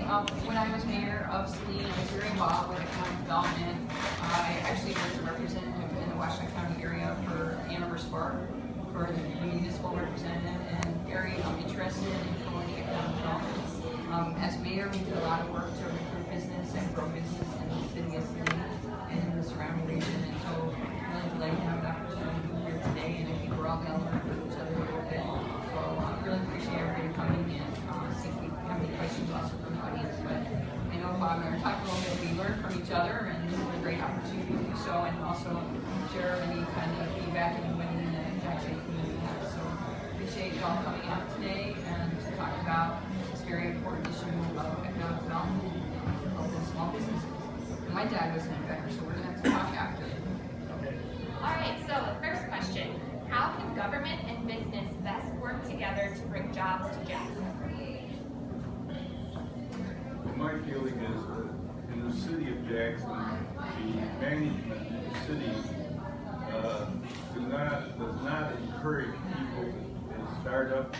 when I was mayor of Saline, I was very involved with economic development. I actually was a representative in the Washington County area for Ann Arbor Spark, for the municipal representative, and very interested in promoting economic development. As mayor, we did a lot of work to recruit business and grow business in the city of Saline and in the surrounding region. And so I'm really delighted to have the opportunity to be here today, and I think we're all going to learn from each other a little bit. So I really appreciate everybody coming in. See if we have any questions also from the audience. But I know Bob and I are talking a little bit. We learn from each other, and this is a great opportunity to do so, and also share any kind of feedback anybody in the Jackson community has. So appreciate you all coming out today and to talk about this very important issue of economic development of the small businesses. My dad was an inventor, so we're going to have to talk after. All right, so the first question, how can government and business best work together to bring jobs to Jackson? My feeling is that in the city of Jackson, the management of the city does not encourage people to start up,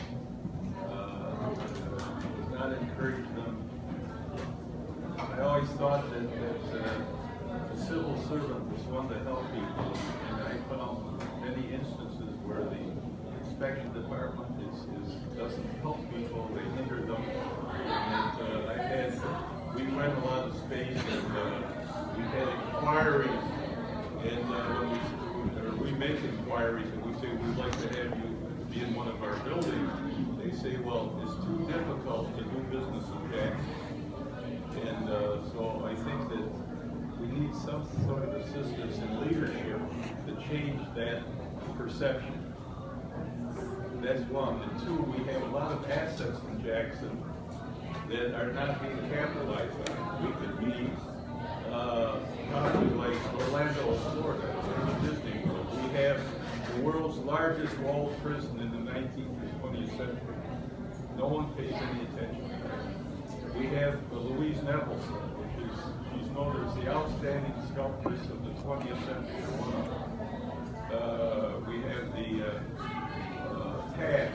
does not encourage them. I always thought that the civil servant was one to help people, and I found many instances where the inspection department doesn't help people, they hinder them. And we rent a lot of space, and we had inquiries, and we make inquiries, and we say we'd like to have you be in one of our buildings. They say, well, it's too difficult to do business in Jackson. And so I think that we need some sort of assistance and leadership to change that perception. That's one. And two, we have a lot of assets in Jackson that are not being capitalized on. We could be probably like Orlando, Florida, Disney World. We have the world's largest walled prison in the 19th and 20th century. No one pays any attention to that. We have Louise Neville, which is she's known as the outstanding sculptress of the 20th century. We have the TAG.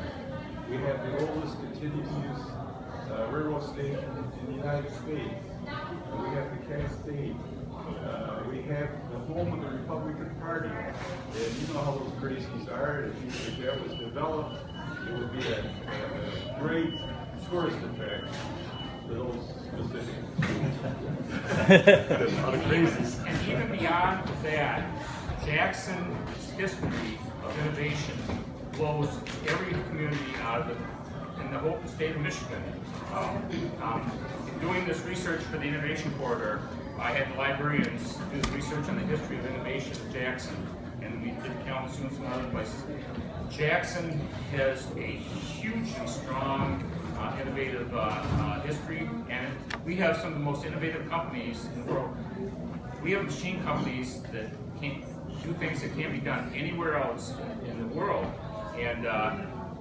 We have the oldest continuous railroad station in the United States. We have the Cascade. We have the home of the Republican Party. And you know how those crazies are. If that was developed, it would be a great tourist attraction for those specific. A lot of crazies. And even beyond that, Jackson's history of innovation blows every community out of in the whole state of Michigan. In doing this research for the Innovation Corridor, I had librarians do research on the history of innovation in Jackson, and we did Kalamazoo and some other places. Jackson has a hugely strong innovative history, and we have some of the most innovative companies in the world. We have machine companies that can't do things that can't be done anywhere else in the world, and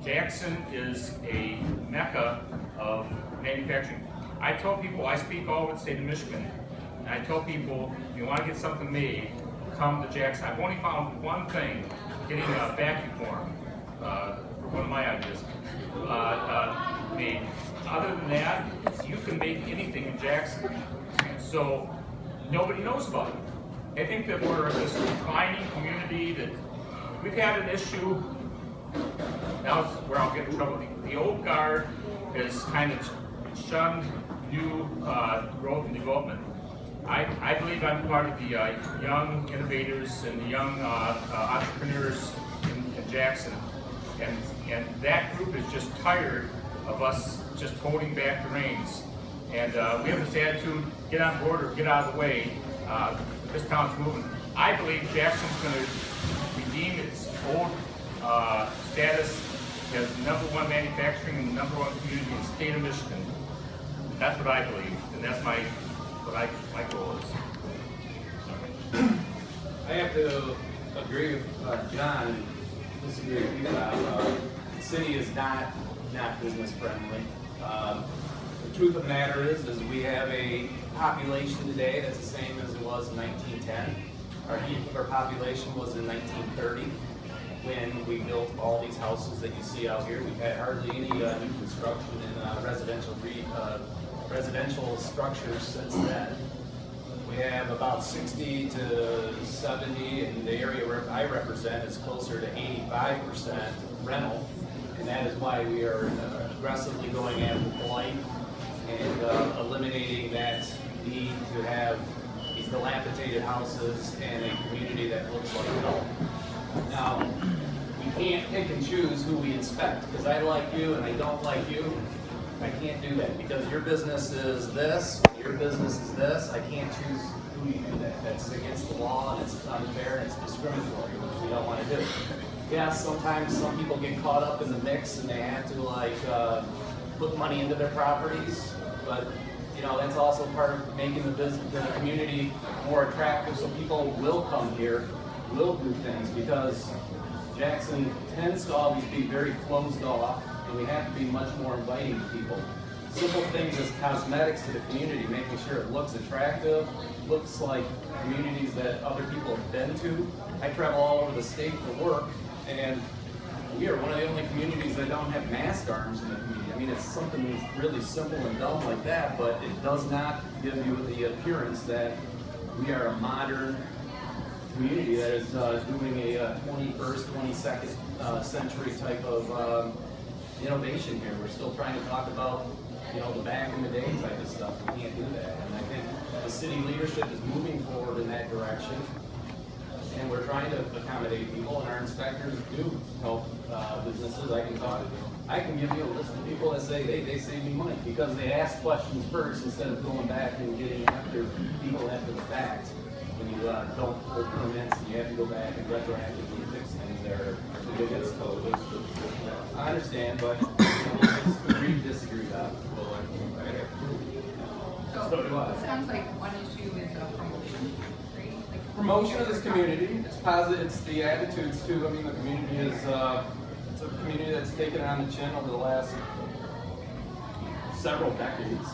Jackson is a mecca of manufacturing. I tell people, I speak all over the state of Michigan, and I tell people, if you want to get something made, come to Jackson. I've only found one thing, getting a vacuum form for one of my ideas made. Other than that, you can make anything in Jackson. So nobody knows about it. I think that we're this declining community, that we've had an issue. Now it's where I'll get in trouble. The old guard has kind of shunned new growth and development. I believe I'm part of the young innovators and the young entrepreneurs in Jackson, and that group is just tired of us just holding back the reins. And we have this attitude: get on board or get out of the way. This town's moving. I believe Jackson's going to redeem its old status as #1 manufacturing and the #1 community in the state of Michigan. That's what I believe, and that's my goal is. I have to agree with John and disagree with you, Bob. The city is not business friendly. The truth of the matter is we have a population today that's the same as it was in 1910. Our peak of our population was in 1930 when we built all these houses that you see out here. We've had hardly any new construction in residential residential structures since then. We have about 60 to 70, and the area where I represent is closer to 85% rental, and that is why we are aggressively going after blight and eliminating that need to have these dilapidated houses and a community that looks like hell. Now, we can't pick and choose who we inspect, because I like you and I don't like you. I can't do that, because your business is this, your business is this. I can't choose who you do that. That's against the law, and it's unfair, and it's discriminatory, which we don't want to do. Yes, sometimes some people get caught up in the mix and they have to put money into their properties, but you know, that's also part of making the business, the community more attractive, so people will come here, will do things, because Jackson tends to always be very closed off, and we have to be much more inviting to people. Simple things as cosmetics to the community, making sure it looks attractive, looks like communities that other people have been to. I travel all over the state for work, and we are one of the only communities that don't have mast arms in the community. I mean, it's something really simple and dumb like that, but it does not give you the appearance that we are a modern community that is doing a 21st, 22nd century type of innovation here. We're still trying to talk about, you know, the back in the day type of stuff. We can't do that. And I think the city leadership is moving forward in that direction. And we're trying to accommodate people, and our inspectors do help businesses. I can give you a list of people that say they save me money because they ask questions first instead of going back and getting after people after the fact. When you don't pull permits and you have to go back and retroactively fix things there against code. I understand, but we'll agree to disagree about it. So do I. It sounds like one issue is promotion, right? Like Promotion of this community, it's positive, it's the attitudes too. I mean, the community is, it's a community that's taken it on the chin over the last several decades.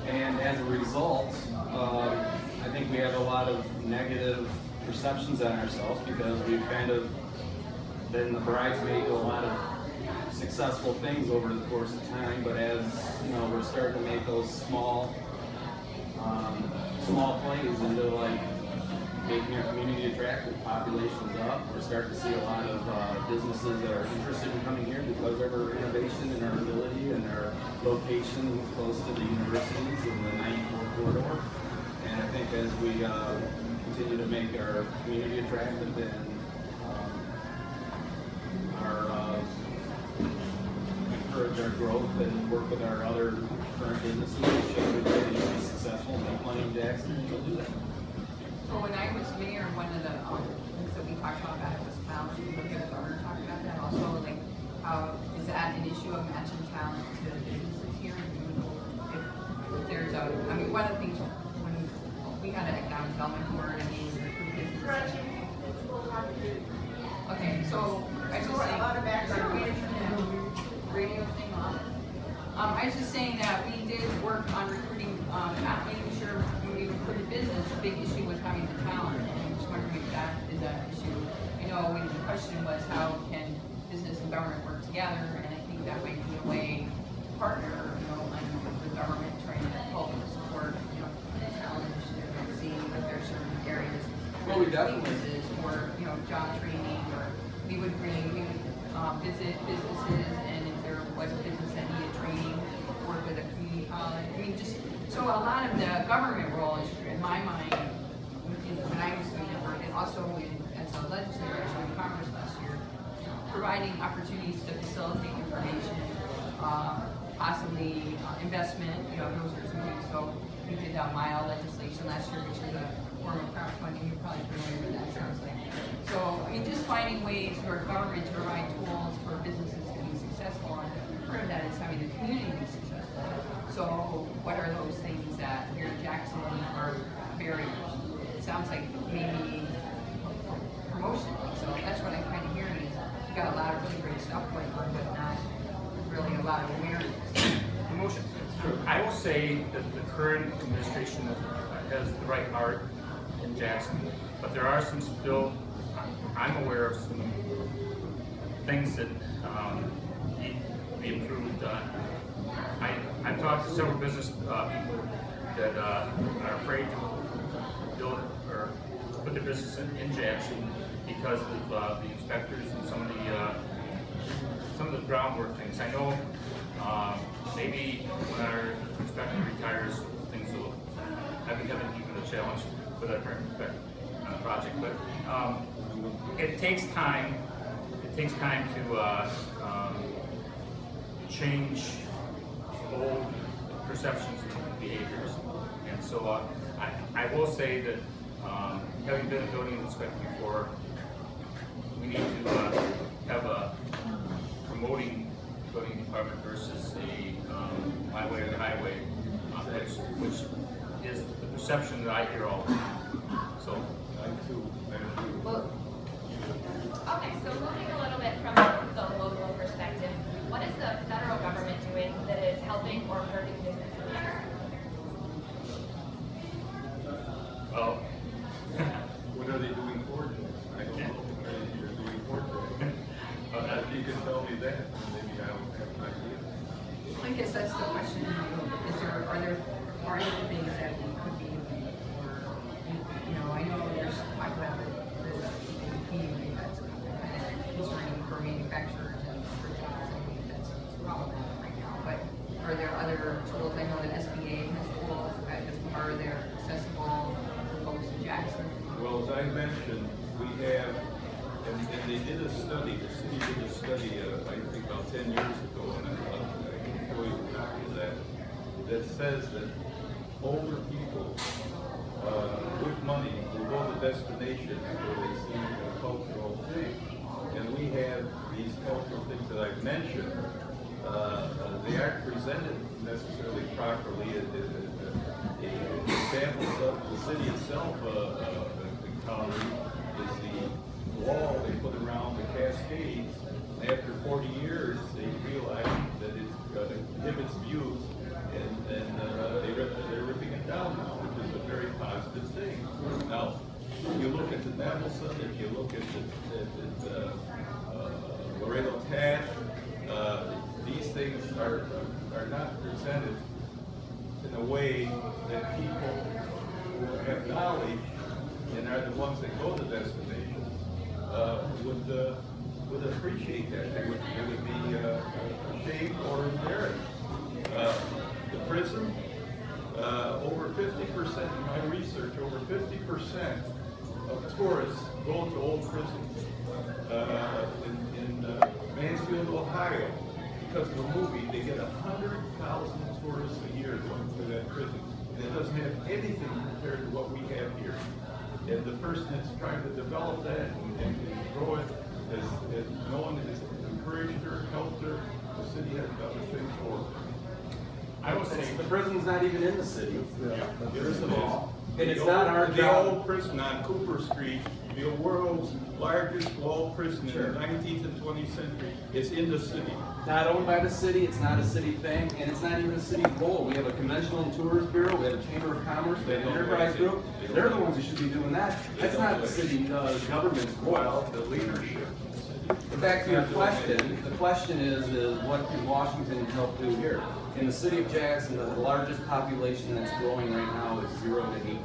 And as a result, I think we have a lot of negative perceptions on ourselves because we've kind of been the bridesmaid to a lot of successful things over the course of time. But as you know, we're starting to make those small plays into like making our community attractive, population's up. We're starting to see a lot of businesses that are interested in coming here because of our innovation and our ability and our location close to the universities in the 94 corridor. And I think as we continue to make our community attractive and encourage our growth and work with our other current businesses, we should continue to be successful and make money in Jackson, we'll do that. So when I was mayor, one of the things that we talked about was talent. We looked at the governor talking about that also, like how is that an issue of matching talent to businesses here? If there's I mean, one of the things when we had an economic development board, I mean, okay, so I just saying, radio thing on. I was just saying that we did work on recruiting, not making sure when we recruited business, the big issue was having the talent, and I'm just wondering if that is an issue. I know when the question was how can business and government work together, and I think that might be a way to partner, you know, with the government trying to help and support, you know, the talent initiative and seeing if there's certain areas Well, we definitely weaknesses or, you know, job training, or we would visit businesses, and if there was a business that needed training, work with a community college. I mean, just so a lot of the government role is, in my mind, when I was doing it, and also as a legislator, actually in Congress last year, providing opportunities to facilitate information, possibly investment, you know, those are some things. So we did mile legislation last year, which is a form of crowdfunding. You're probably familiar with that, sounds like. So, I mean, just finding ways for government to provide tools for businesses to be successful, and part of that is having the community be successful. So, what are those things that here in Jackson are barriers? It sounds like maybe promotion. So that's what I'm kind of hearing is you got a lot of really great stuff going on, but not really a lot of awareness. Promotion. I will say that the current administration has the right heart in Jackson, but there are some still, I'm aware of some things that need to be improved. I've talked to several business people that are afraid to build or put their business in Jackson because of the inspectors and some of the groundwork things. I know maybe when our inspector retires, things will. I've been having even a challenge with our current inspector project, but it takes time. It takes time to change old perceptions and behaviors, and so I will say that having been a building inspector before, we need to have a promoting building department versus a my way or the highway, which is the perception that I hear all the time. So. Well, okay, so moving a little bit from the local perspective, what is the federal government doing that is helping or hurting businesses? Well, what are they doing for it? I don't know what they're doing for it. If you can tell me that, maybe I'll have an idea. I guess that's the question. Are there things that we could be doing? Or, I know there's talk about the community that's concerning for manufacturers and for jobs. I think that's problematic right now. But are there other tools? I know that SBA has tools. Are they accessible for folks in Jackson? Well, as I mentioned, we have, and they did a study, the city did a study, I think about 10 years ago, and I can show you a copy of that says that older people with money will go to destinations where they see a cultural thing. And we have these cultural things that I've mentioned. They aren't presented necessarily properly. Examples of the city itself encountering is the wall they put around the Cascades. After 40 years, they realized that it inhibits views, and they're ripping it down now, which is a very positive thing. Now, if you look at the Nevelson, if you look at the Laredo Taft, these things are not presented in a way that people who have knowledge and are the ones that go to destinations would appreciate that. They would be ashamed or embarrassed. The prison, over 50% in my research, over 50% of tourists go to old prisons in Mansfield, Ohio. Because of a movie, they get 100,000 tourists a year going through that prison. And it doesn't have anything compared to what we have here. And the person that's trying to develop that and grow it, no one has encouraged her, helped her. The city has done the thing for her. I will say The prison's not even in the city, first of all. And it's The not our The job. old prison on Cooper Street, the world's largest walled prison in the 19th and 20th century, is in the city. Not owned by the city, it's not a city thing, and it's not even a city goal. We have a conventional and tourist bureau, we have a chamber of commerce, we have an enterprise group. They're the ones who should be doing that. That's not the city government's goal. Well, the leadership. But back to your question, the question is what can Washington help do here? In the city of Jackson, the largest population that's growing right now is 0 to 18.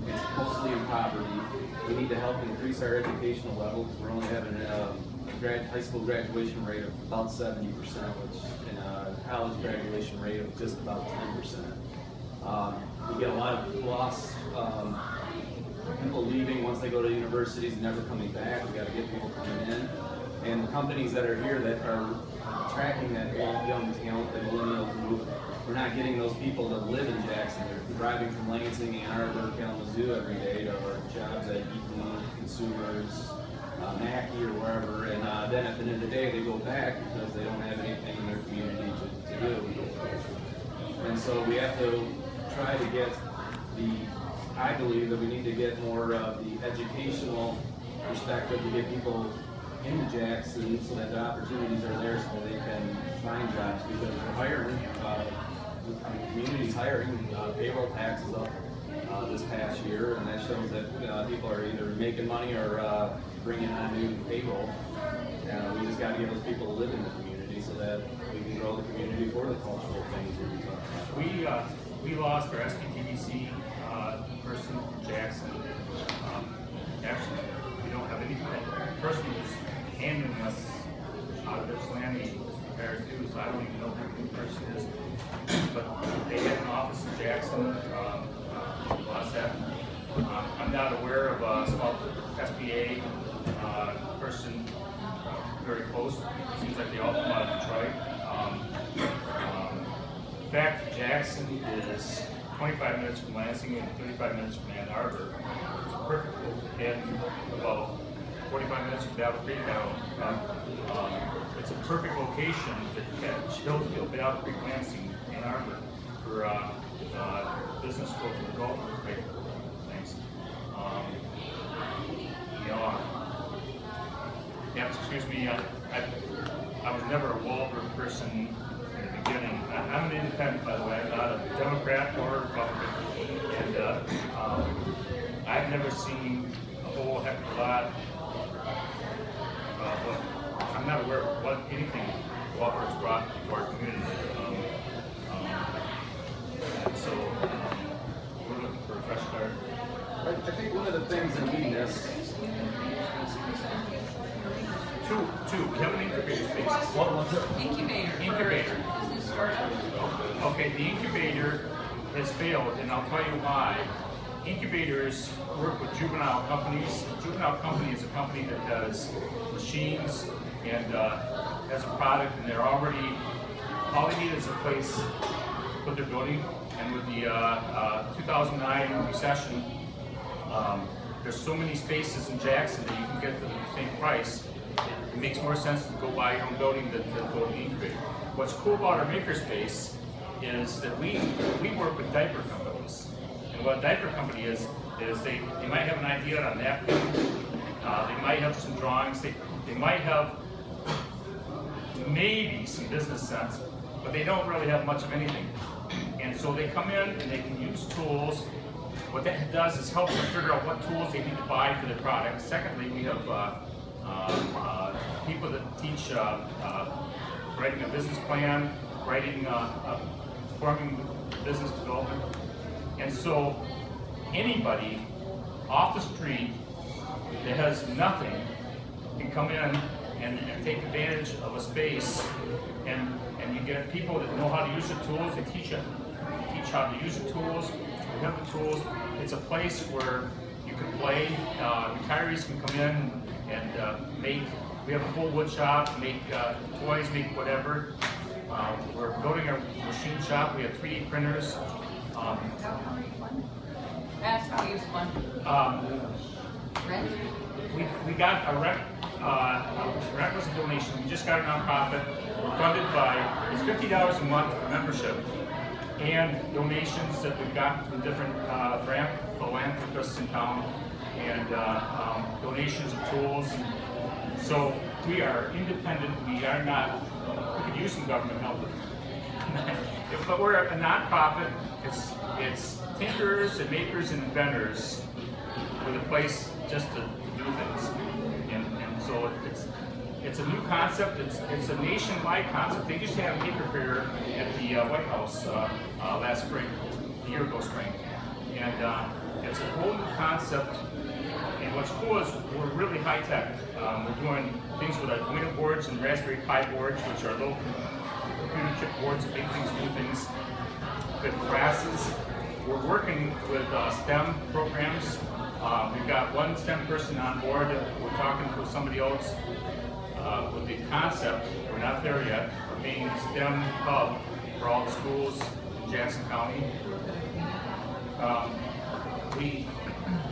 It's mostly in poverty. We need to help increase our educational level because we're only having a high school graduation rate of about 70%, which in a college graduation rate of just about 10%. We get a lot of lost people leaving once they go to universities and never coming back. We got to get people coming in. And the companies that are here that are attracting that young talent, the millennial group, we're not getting those people to live in Jackson. They're driving from Lansing, Ann Arbor, Kalamazoo every day to our jobs at Eaton, Consumers, Mackey, or wherever. And then at the end of the day, they go back because they don't have anything in their community to do. And so we have to try to get I believe that we need to get more of the educational perspective to get people into Jackson so that the opportunities are there so that they can find jobs, because we're hiring, the community's hiring, payroll taxes up this past year, and that shows that people are either making money or bringing on new payroll. We just got to get those people to live in the community so that we can grow the community for the cultural things that we talk about. We lost our SPTDC person, Jackson. Actually, we don't have any person who's handling us out of this land is prepared too, so I don't even know who the person is. But they had an office in Jackson. Lost that. I'm not aware of a small SBA person very close. Seems like they all come out of Detroit. In fact, Jackson is 25 minutes from Lansing and 35 minutes from Ann Arbor. It's perfect, and about 45 minutes from Battle Creek. It's a perfect location to catch Hillsville, Battle Creek, Lansing, Ann Arbor for business growth and development. Great things. Excuse me. I was never a Wahlberg person in the beginning. I'm an independent, by the way. I'm not a Democrat or a Republican, and I've never seen a whole heck of a lot. I'm not aware of what anything Wahlberg's brought to our community. So we're looking for a fresh start. I think one of the things that we miss. Two. We have an incubator space. What was it? Incubator. Business startup. Okay, the incubator has failed, and I'll tell you why. Incubators work with juvenile companies. A juvenile company is a company that does machines and has a product, and they're already, all they need is a place to put their building. And with the 2009 recession, there's so many spaces in Jackson that you can get for the same price. It makes more sense to go buy your own building than to go to the incubator. What's cool about our makerspace is that we work with diaper companies. And what a diaper company is they might have an idea on a napkin, they might have some drawings, they might have maybe some business sense, but they don't really have much of anything. And so they come in and they can use tools. What that does is help them figure out what tools they need to buy for their product. Secondly, we have people that teach writing a business plan, forming business development. And so anybody off the street that has nothing can come in and take advantage of a space, and you get people that know how to use the tools. They teach how to use the tools. We have the tools. It's a place where you can play. Retirees can come in and make. We have a full wood shop, make toys, make whatever. We're building a machine shop. We have 3D printers. That's how you fund. Rent? We got a rent. Rent was a donation. We just got a nonprofit. We're funded by, it's $50 a month for membership and donations that we've gotten from different philanthropists in town, and donations of tools. So we are independent. We are not, we could use some government help. But we're a nonprofit. It's thinkers and makers and inventors with a place just to do things. And so it's a new concept. It's a nationwide concept. They used to have a maker fair at the White House last spring, a year ago spring. And it's a whole new concept. And what's cool is we're really high tech. We're doing things with Arduino boards and Raspberry Pi boards, which are little computer chip boards that make things do things. With classes, we're working with STEM programs. We've got one STEM person on board. We're talking to somebody else with the concept. We're not there yet. We're being a STEM hub for all the schools in Jackson County.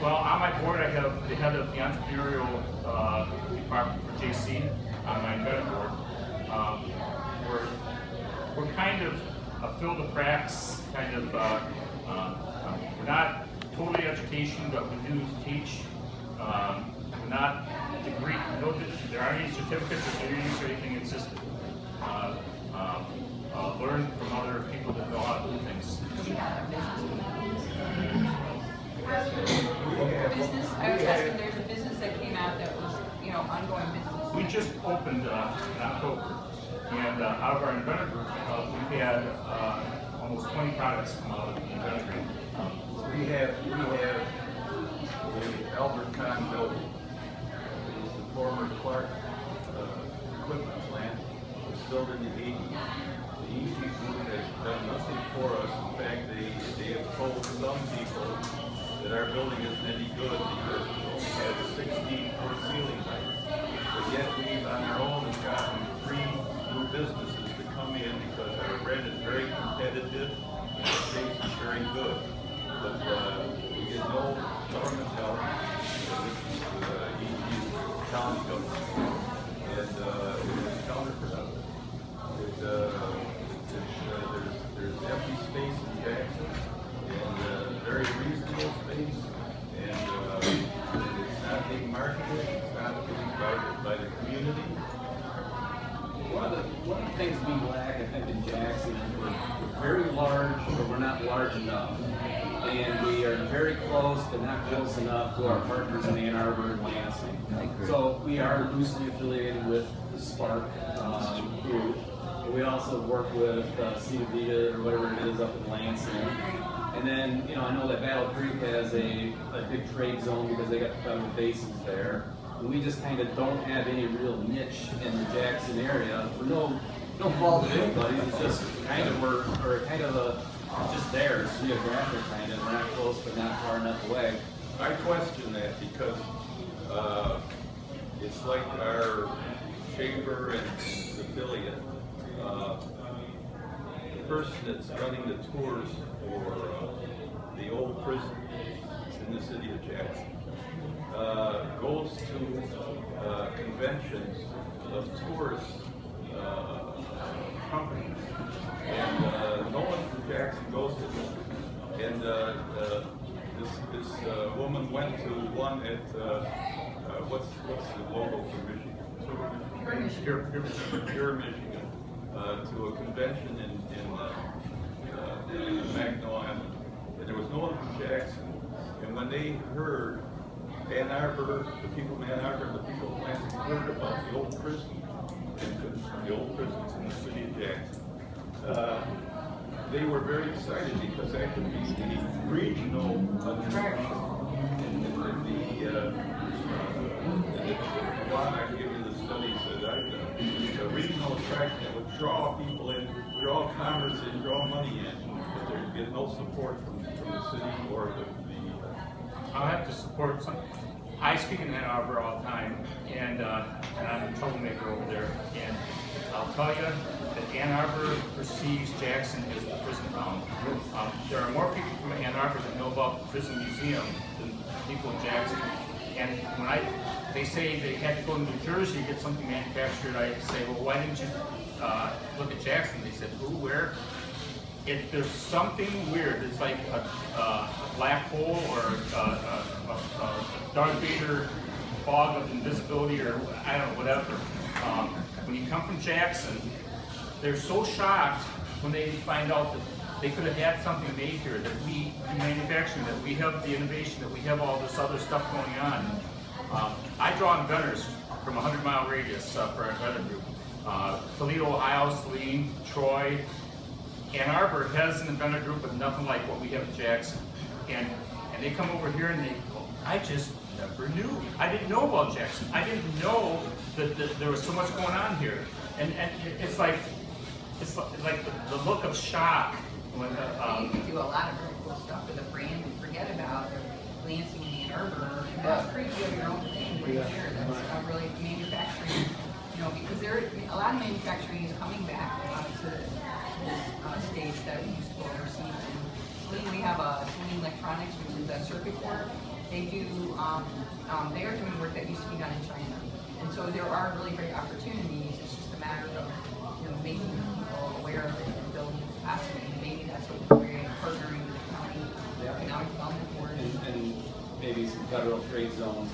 Well, on my board, I have the head of the entrepreneurial department for JC on my embedded board. We're kind of fill the cracks, kind of, we're not totally education, but we do teach. We're not degree, there aren't any certificates or degrees or anything, it's just learn from other people that know how to do things. Business, I was asking, there's a business that came out that was, ongoing business. We just opened in October, and And out of our inventor group, we've had almost 20 products come out of the inventor group. We have the Albert Kahn building. It's the former Clark equipment plant. It was built in the 80s. The EG group has done nothing for us. In fact, they have told some people that our building isn't any good because it only has 16-foot ceiling height. But yet we've on our own gotten 3 new businesses to come in because our rent is very competitive and the space is very good. But we get no government help. This is EG's town government. And it's counterproductive. There's empty space in Jackson, and very reasonable space, and it's not being marketed, it's not being by the community. One of the things we lack, I think, in Jackson is we're very large, but we're not large enough. And we are very close, but not close enough to our partners in Ann Arbor and Lansing. So we are loosely affiliated with the Spark group. We also work with Cedar Vita or whatever it is up in Lansing. And then, you know, I know that Battle Creek has a big trade zone because they got the federal bases there. And we just kind of don't have any real niche in the Jackson area for no fault of anybody. It's just kind of we're kind of just there, it's geographic kind of. We're not close, but not far enough away. I question that because it's like our chamber and its affiliate. The person that's running the tours for the old prison in the city of Jackson goes to conventions of tourist companies, and no one from Jackson goes to them. And this woman went to one at what's the logo for Michigan? Pure Michigan. To a convention in Mackinac Island, and there was no one from Jackson. And when they heard Ann Arbor, the people of Ann Arbor, the people of Lansing heard about the old prison, the old prisons in the city of Jackson, they were very excited because that could be the regional attraction. I give you the studies that I've done. A regional attraction that would draw people in, draw commerce in, draw money in, but there would get no support from the city or the I'll have to support some. I speak in Ann Arbor all the time, and I'm a troublemaker over there. And I'll tell you that Ann Arbor perceives Jackson as the prison town. There are more people from Ann Arbor that know about the prison museum than people in Jackson. And when they say they had to go to New Jersey to get something manufactured, I say, well, why didn't you look at Jackson? They said, who, where? There's something weird. It's like a black hole or a Darth Vader fog of invisibility, or I don't know, whatever. When you come from Jackson, they're so shocked when they find out that they could have had something made here, that we do manufacturing, that we have the innovation, that we have all this other stuff going on. I draw inventors from a 100-mile radius for our inventor group. Toledo, Ohio, Saline, Troy. Ann Arbor has an inventor group, but nothing like what we have in Jackson. And they come over here and they go, I just never knew. I didn't know about Jackson. I didn't know that there was so much going on here. And it's like the look of shock. When you can do a lot of really cool stuff with a brand and forget about Lansing and Ann Arbor. That's great. You have your own thing right there. That's really manufacturing. You know, because a lot of manufacturing is coming back to the states that we used to go overseas. And Saline, we have Saline Electronics, which is a circuit board. They do. They are doing work that used to be done in China, and so there are really great opportunities. It's just a matter of making people aware of it and building capacity. And maybe that's what we're partnering with the county economic development board. And maybe some federal trade zones